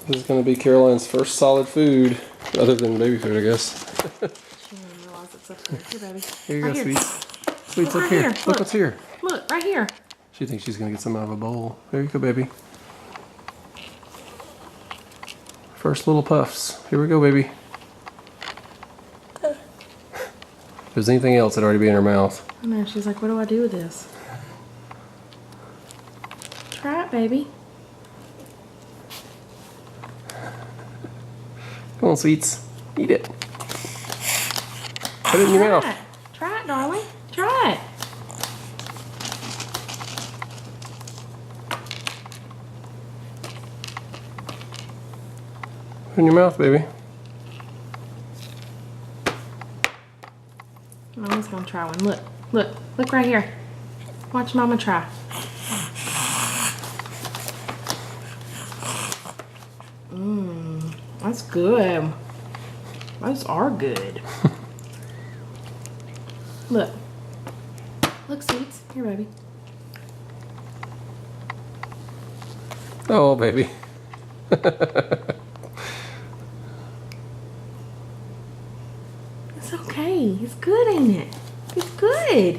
This is going to be Caroline's first solid food, other than baby food, I guess. She didn't realize it's up there. Here, baby. Here you Right go, here. sweets. Sweets, Look up right here. here. Look what's here. Look, right here. She thinks she's going to get some out of a bowl. There you go, baby. First little puffs. Here we go, baby. If there's anything else, it'd already be in her mouth. I know. She's like, what do I do with this? Try it, baby. Come on, sweets. Eat it. Put it in your mouth. It. Try it, darling. Try it. Put it in your mouth, baby. Mama's gonna try one. Look, look, look right here. Watch Mama try. That's good. Those are good. Look. Look, sweets. Here, baby. Oh, baby. It's okay. It's good, ain't it? It's good.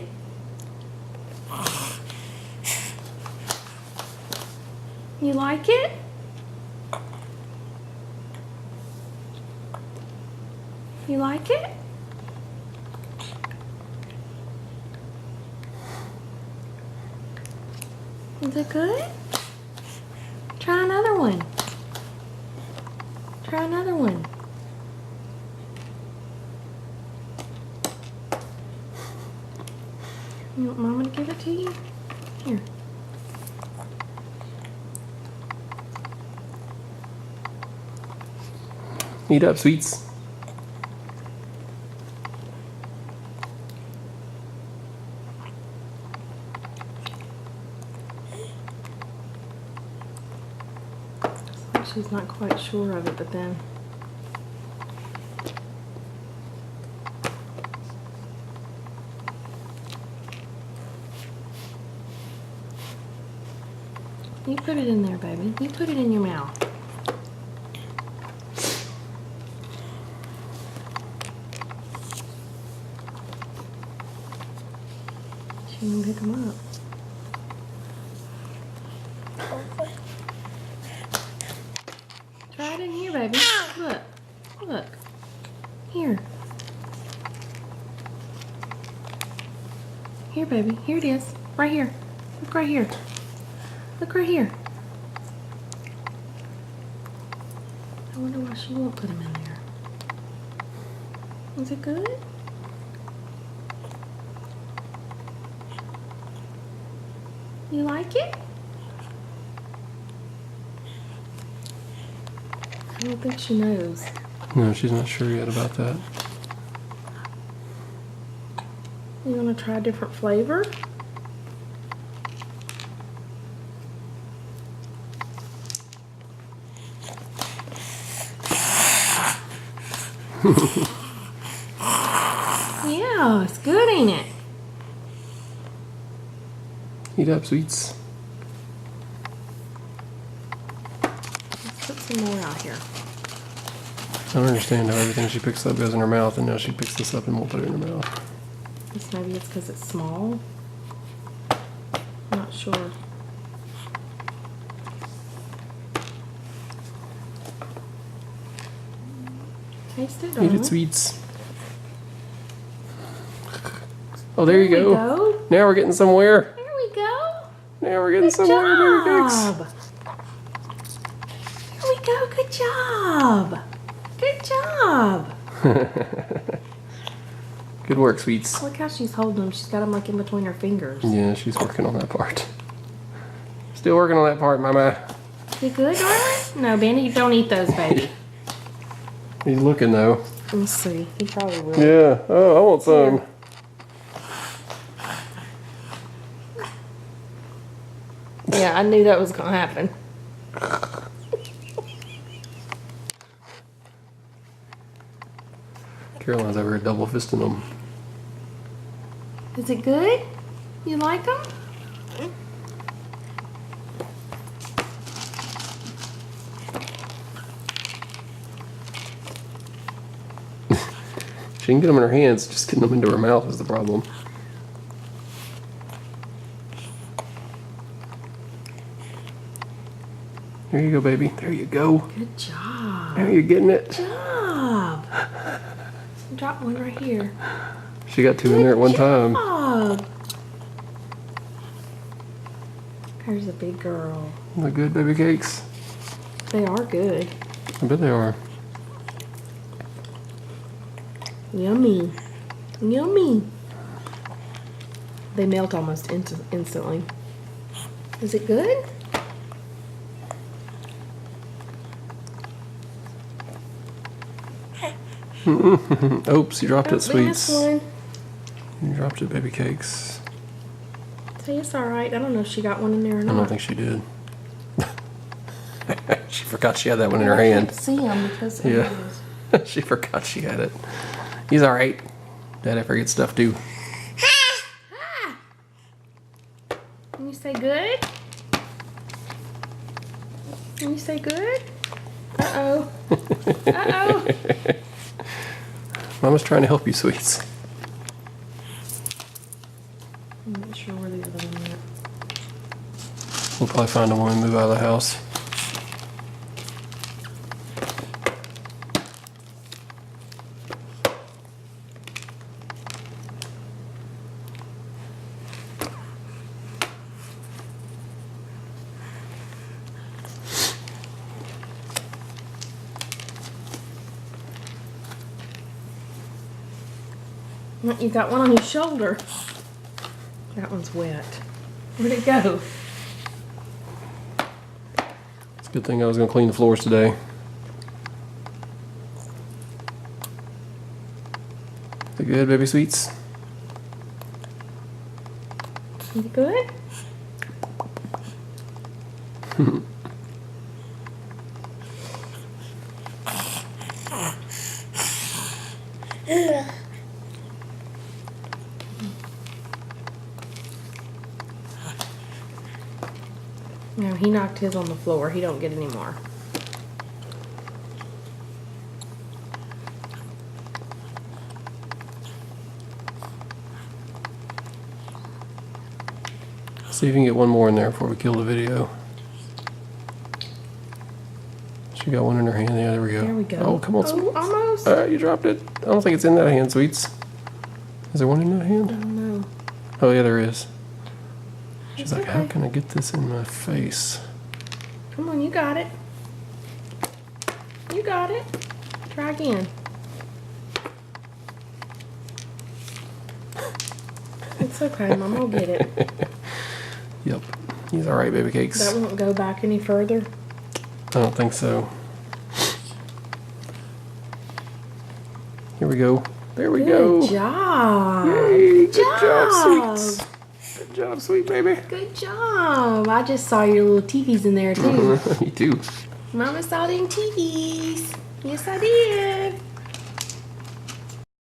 You like it? You like it? Is it good? Try another one. Try another one. You want Mama to give it to you? Here. Eat up, sweets. She's not quite sure of it, but then you put it in there, baby. You put it in your mouth. She can pick them up. Try it in here, baby. Look. Look. Here. Here, baby. Here it is. Right here. Look right here. Look right here. I wonder why she won't put them in there. Is it good? You like it? I don't think she knows. No, she's not sure yet about that. You want to try a different flavor? Yeah, it's good, ain't it? Eat up, sweets. Let's put some more out here. I don't understand how everything she picks up goes in her mouth, and now she picks this up and won't put it in her mouth. Maybe it's because it's small. I'm not sure. Taste it, Eat darling. it, sweets. Oh, there you There we go. go. Now we're getting somewhere. There we go. Now we're getting Good somewhere, baby cakes. job. There we go. Good job. Good job. Good work, sweets. Look how she's holding them. She's got them like in between her fingers. Yeah, she's working on that part. Still working on that part, Mama. You good, darling? No, Bandy, don't eat those, baby. He's looking, though. Let's see. He probably will. Yeah. Oh, I want some. Yeah, I knew that was going to happen. Caroline's over here double fisting them. Is it good? You like them? She can get them in her hands, just getting them into her mouth is the problem. There you go, baby. There you go. Good job. There you're getting it. Good job. Drop one right here. She got two in there at one time. Job. There's a big girl. They're good baby cakes. They are good. I bet they are. Yummy. Yummy. They melt almost instantly. Is it good? Oops, you dropped it, Don't miss sweets. one. You dropped it, baby cakes. Say it's all right. I don't know if she got one in there or I not. don't think she did. She forgot she had that one in her I hand. can't see them because Yeah. She forgot she had it. He's all right. Daddy forgets stuff too. Can you say good? Can you say good? Uh-oh. Uh-oh. Mama's trying to help you, sweets. I'm not sure where the other one went. We'll probably find them when we move out of the house. You got one on your shoulder. That one's wet. Where'd it go? It's a good thing I was going to clean the floors today. Is it good, baby sweets? Is it good? No, he knocked his on the floor. He don't get any more. See if you can get one more in there before we kill the video. She got one in her hand. Yeah, there we go. There we go. Oh, come on, Oh, sweets. almost. You dropped it. I don't think it's in that hand, sweets. Is there one in that I hand? don't know. Oh, yeah, there is. She's It's like, how okay. can I get this in my face? Come on, you got it. You got it. Try again. It's okay, Mom. I'll get it. Yep. He's all right, baby cakes. That won't go back any further. I don't think so. Here we go. There we go. Good job. Yay, good job, job. sweets. Good job, sweet baby. Good job. I just saw your little TVs in there too. Me too. Mama saw them TVs. Yes, I did.